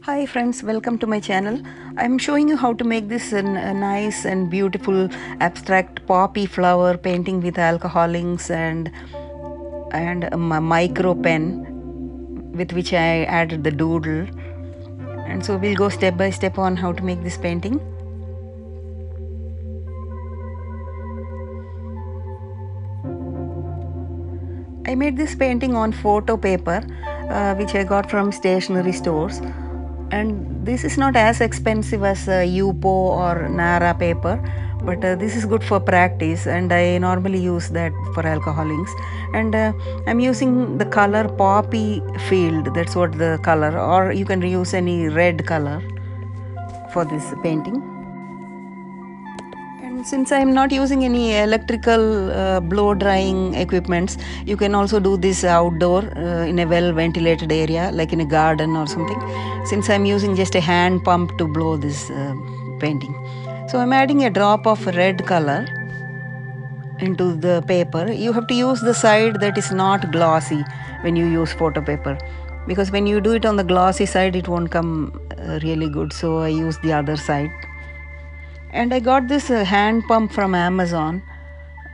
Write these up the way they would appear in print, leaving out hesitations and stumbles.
Hi friends, welcome to my channel. I'm showing you how to make this a nice and beautiful abstract poppy flower painting with alcohol inks and a micro pen with which I added the doodle. And so we'll go step by step on how to make this painting. I made this painting on photo paper which I got from stationery stores, and this is not as expensive as Yupo or Nara paper, but this is good for practice, and I normally use that for alcohol inks. And I'm using the color Poppy Field, that's what the color, or you can use any red color for this painting. And since I'm not using any electrical blow drying equipments, you can also do this outdoor in a well ventilated area like in a garden or something, since I'm using just a hand pump to blow this painting. So I'm adding a drop of red color into the paper. You have to use the side that is not glossy when you use photo paper, because when you do it on the glossy side it won't come really good, so I use the other side. And I got this hand pump from Amazon.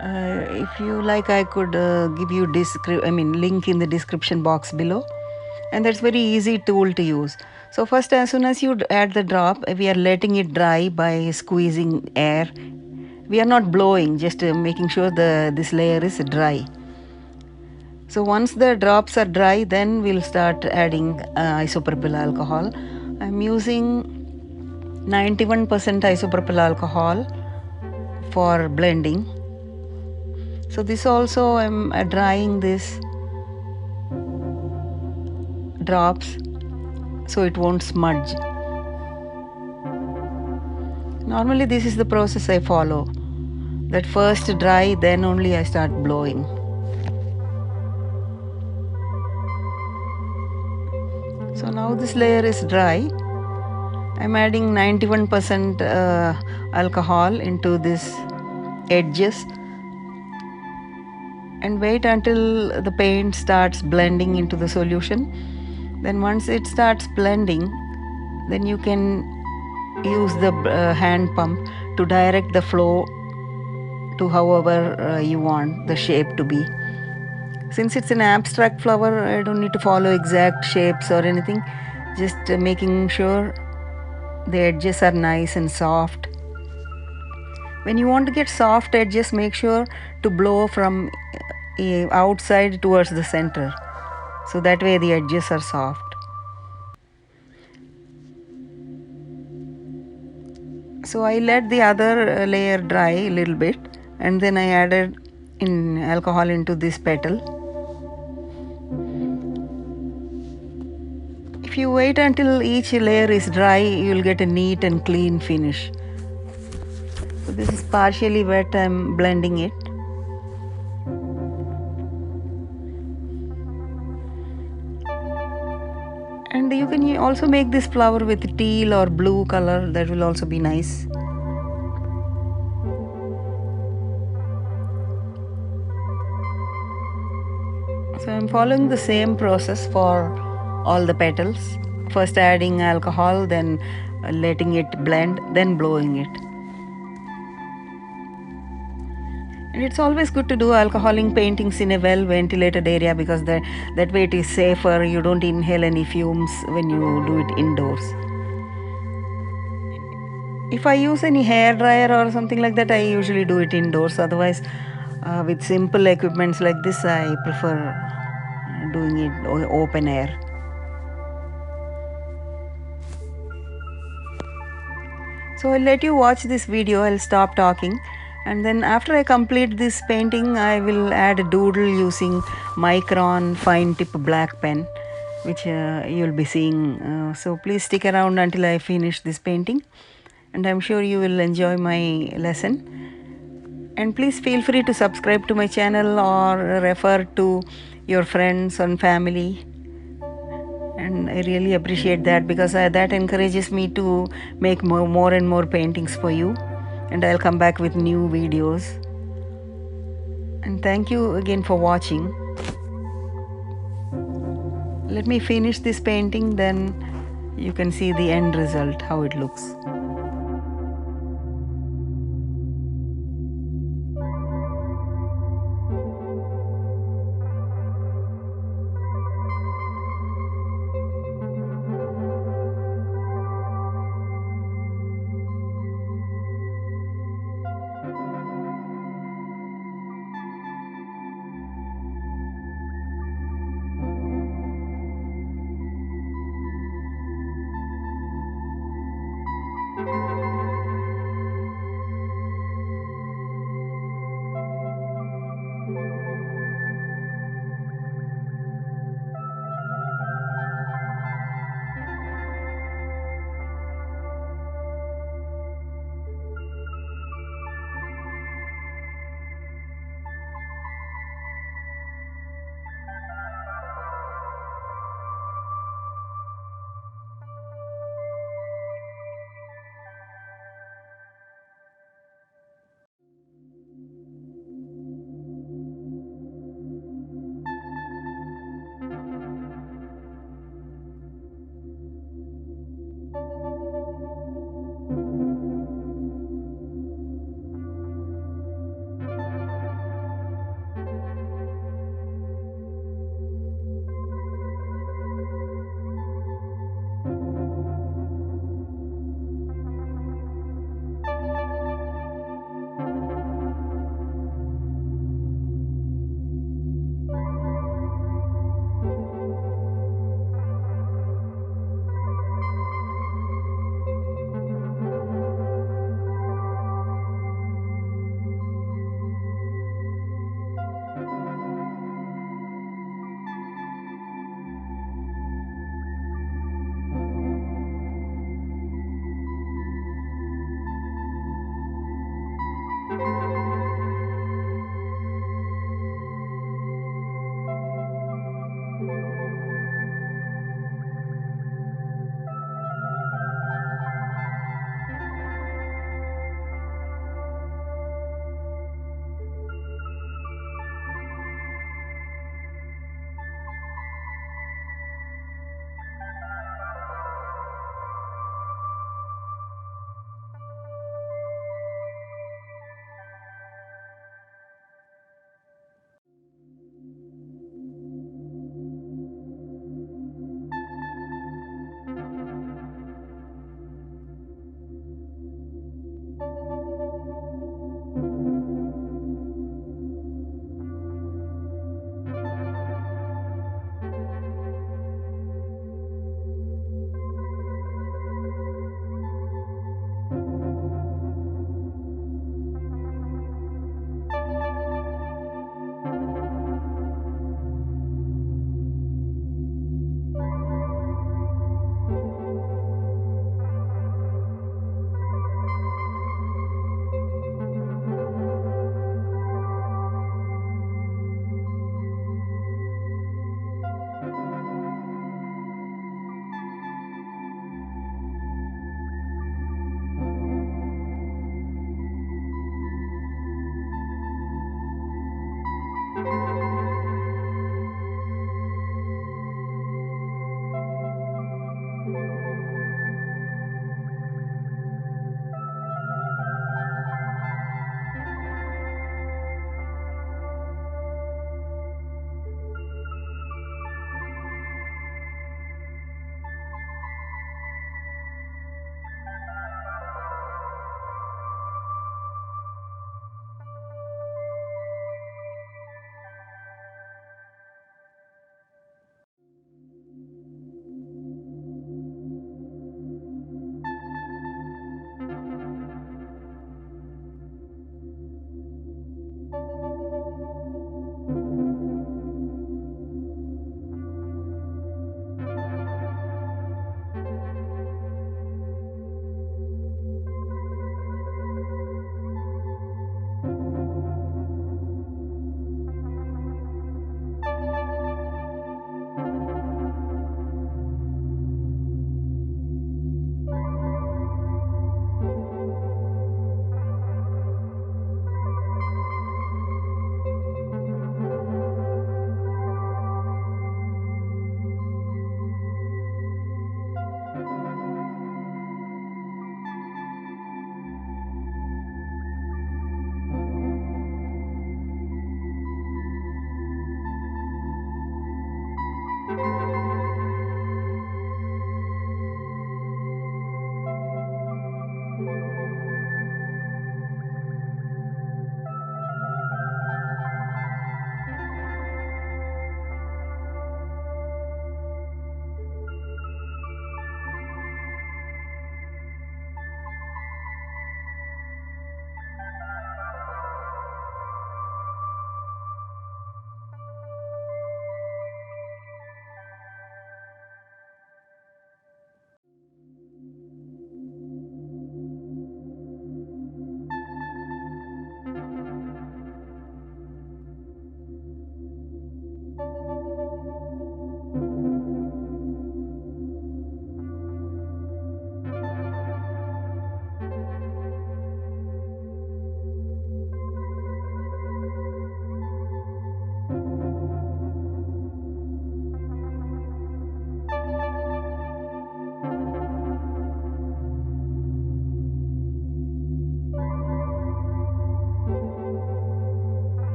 If you like, I could give you link in the description box below. And that's very easy tool to use. So first, as soon as you add the drop, we are letting it dry by squeezing air. We are not blowing, just making sure this layer is dry. So once the drops are dry, then we'll start adding isopropyl alcohol. I'm using 91% isopropyl alcohol for blending. So this also I'm drying this drops so it won't smudge. Normally this is the process I follow, that first dry, then only I start blowing. So now this layer is dry. I'm adding 91% alcohol into this edges and wait until the paint starts blending into the solution. Then once it starts blending, then you can use the hand pump to direct the flow to however you want the shape to be. Since it's an abstract flower, I don't need to follow exact shapes or anything, just making sure the edges are nice and soft. When you want to get soft edges, make sure to blow from outside towards the center, so that way the edges are soft. So I let the other layer dry a little bit, and then I added in alcohol into this petal. If you wait until each layer is dry, you will get a neat and clean finish. So this is partially wet, I'm blending it. And you can also make this flower with teal or blue color, that will also be nice. So I'm following the same process for all the petals. First adding alcohol, then letting it blend, then blowing it. And it's always good to do alcohol ink paintings in a well ventilated area, because that way it is safer. You don't inhale any fumes when you do it indoors. If I use any hair dryer or something like that, I usually do it indoors. Otherwise, with simple equipments like this, I prefer doing it open air. So I'll let you watch this video. I'll stop talking, and then after I complete this painting, I will add a doodle using Micron fine tip black pen, which you'll be seeing. So please stick around until I finish this painting, and I'm sure you will enjoy my lesson. And please feel free to subscribe to my channel or refer to your friends and family. And I really appreciate that, because that encourages me to make more and more paintings for you, and I'll come back with new videos. And thank you again for watching. Let me finish this painting, then You can see the end result, how it looks.